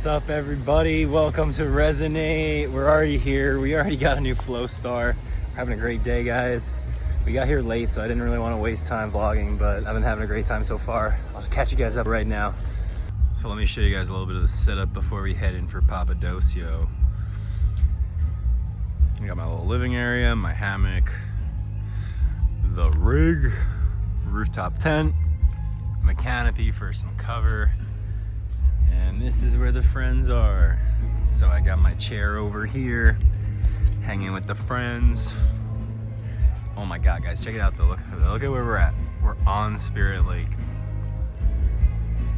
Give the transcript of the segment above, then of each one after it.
up, everybody? Welcome to Resonate. We're already here. We already got a new flow star. We're having a great day, guys. We got here late, so I didn't really want to waste time vlogging, but I've been having a great time so far. I'll catch you guys up right now. So let me show you guys a little bit of the setup before we head in for Papadosio. I got my little living area, my hammock, the rig, rooftop tent, my canopy for some cover. And this is where the friends are. So I got my chair over here, hanging with the friends. Oh my God, guys, check it out though. Look at where we're at. We're on Spirit Lake.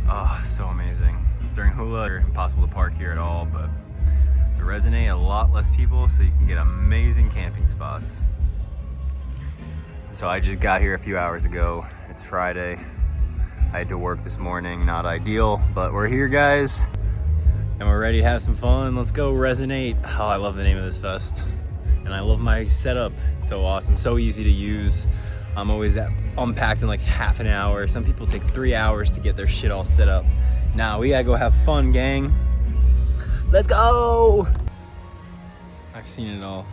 Oh, so amazing. During hula, it's impossible to park here at all, but the Resonate, a lot less people, so you can get amazing camping spots. So I just got here a few hours ago. It's Friday. I had to work this morning, not ideal, but we're here, guys. And we're ready to have some fun. Let's go Resonate. Oh, I love the name of this fest. And I love my setup. It's so awesome, so easy to use. I'm always unpacked in like half an hour. Some people take 3 hours to get their shit all set up. Now we gotta go have fun, gang. Let's go! I've seen it all.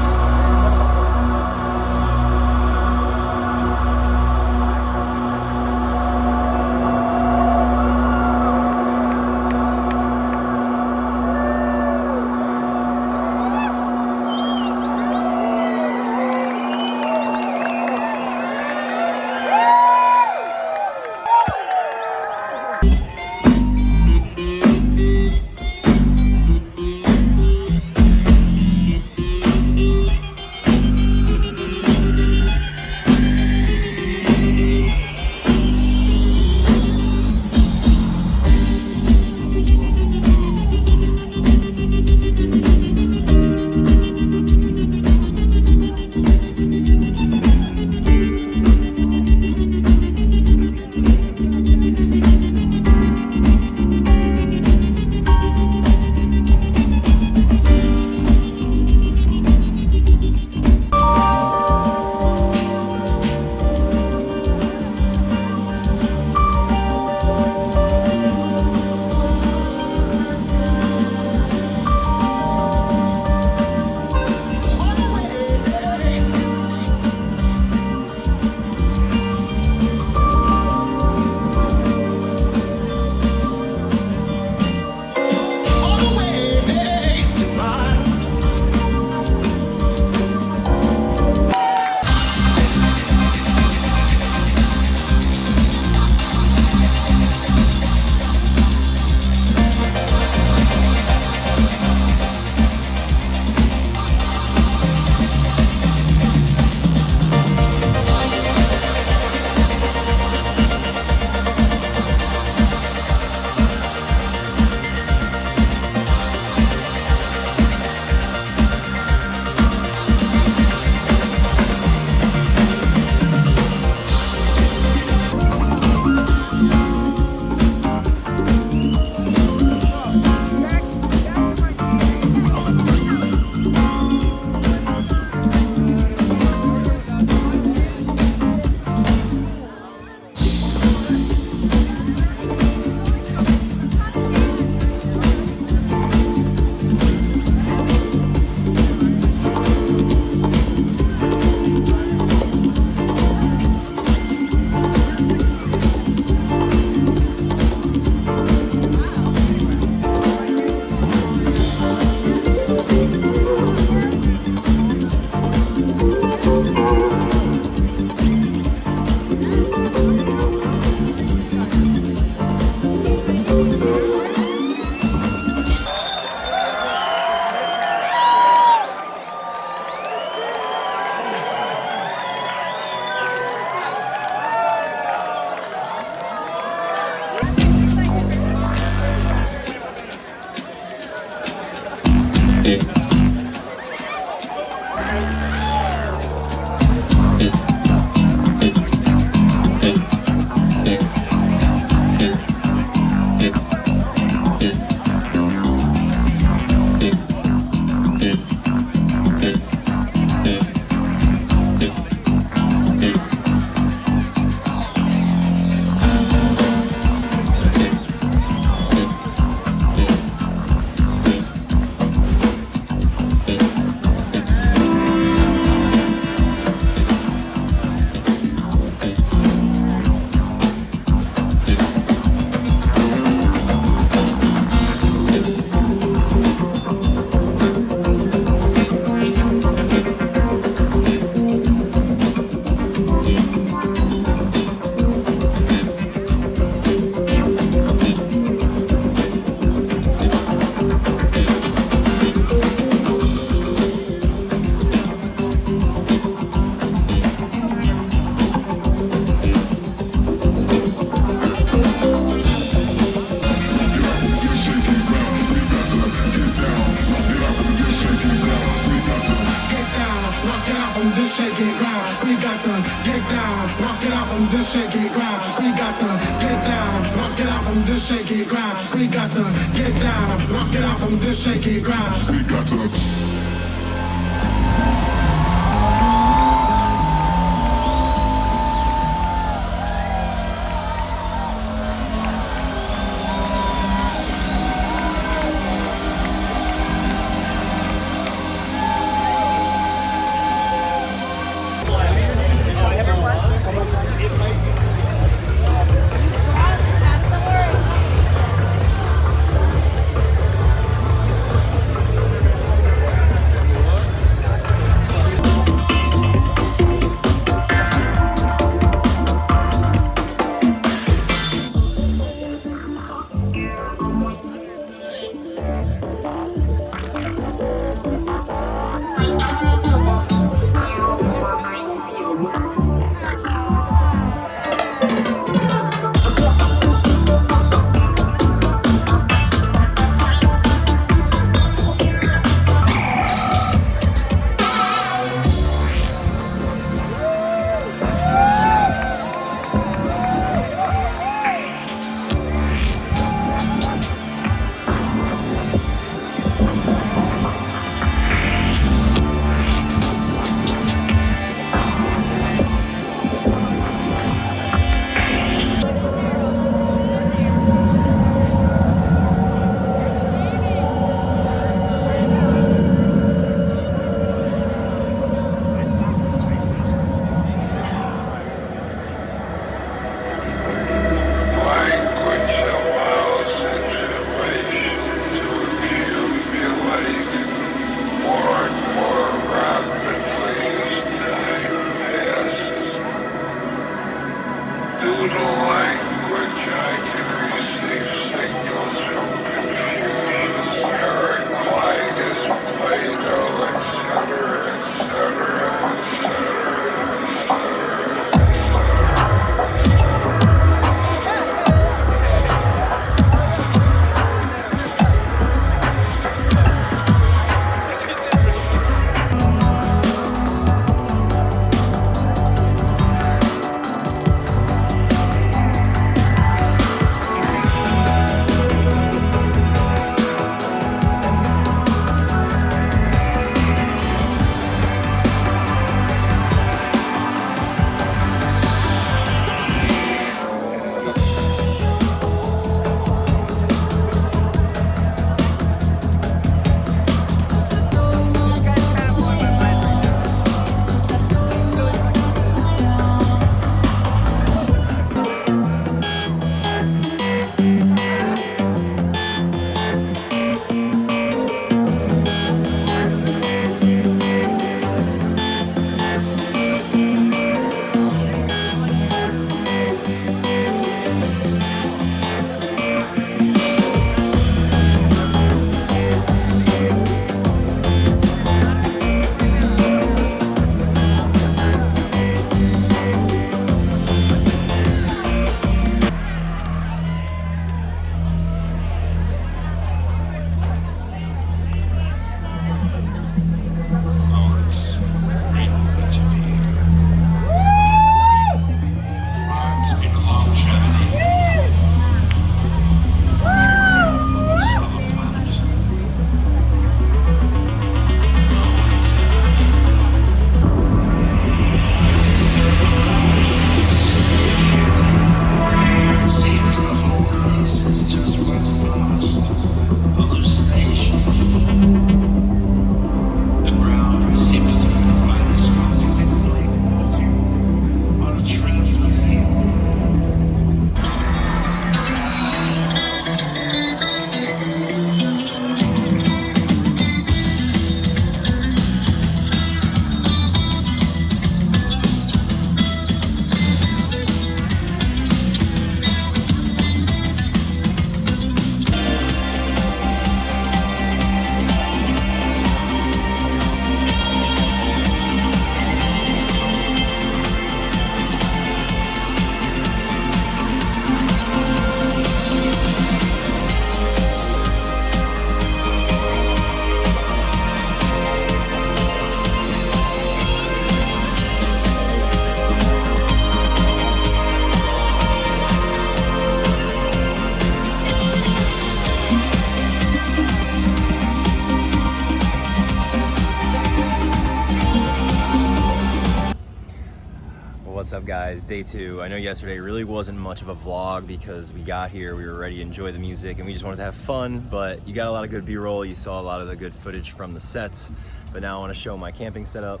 What's up guys? Day 2. I know yesterday really wasn't much of a vlog because we got here, we were ready to enjoy the music and we just wanted to have fun, but you got a lot of good B-roll, you saw a lot of the good footage from the sets, but now I want to show my camping setup.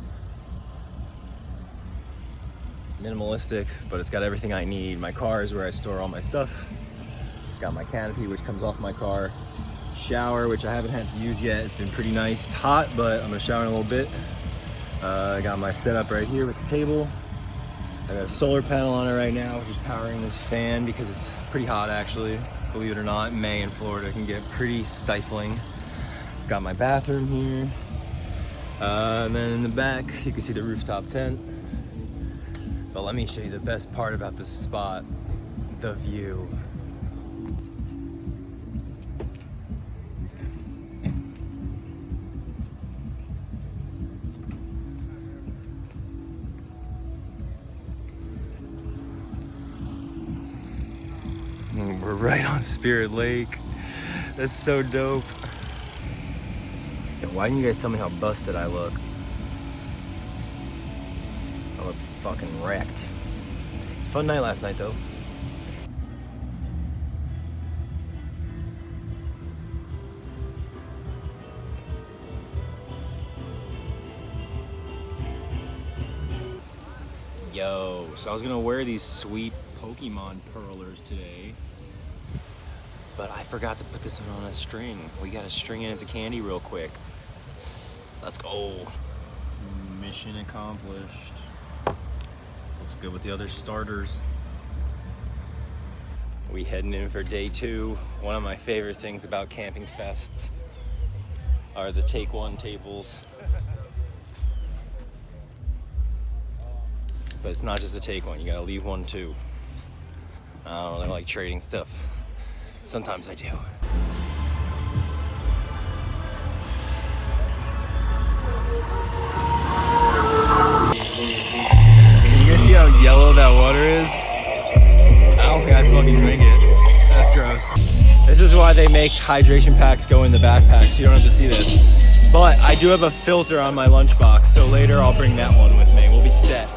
Minimalistic, but it's got everything I need. My car is where I store all my stuff. Got my canopy, which comes off my car. Shower, which I haven't had to use yet. It's been pretty nice. It's hot, but I'm gonna shower in a little bit. I got my setup right here with the table. I got a solar panel on it right now, which is powering this fan because it's pretty hot actually. Believe it or not, May in Florida can get pretty stifling. Got my bathroom here. And then in the back, you can see the rooftop tent. But let me show you the best part about this spot, the view. We're right on Spirit Lake. That's so dope. Yeah, why didn't you guys tell me how busted I look? I look fucking wrecked. It's a fun night last night though. Yo, so I was gonna wear these sweet Pokemon pearlers today, but I forgot to put this one on a string. We gotta string it into candy real quick. Let's go. Mission accomplished. Looks good with the other starters. We heading in for day 2. One of my favorite things about camping fests are the take one tables. But it's not just a take one, you gotta leave one too. I don't really like trading stuff. Sometimes I do. Can you guys see how yellow that water is? I don't think I'd fucking drink it. That's gross. This is why they make hydration packs go in the backpack, so you don't have to see this. But I do have a filter on my lunchbox, so later I'll bring that one with me. We'll be set.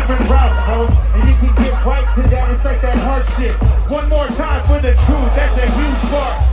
different routes, bro. And you can get right to that. It's like that hard shit. One more time for the truth. That's a huge bar.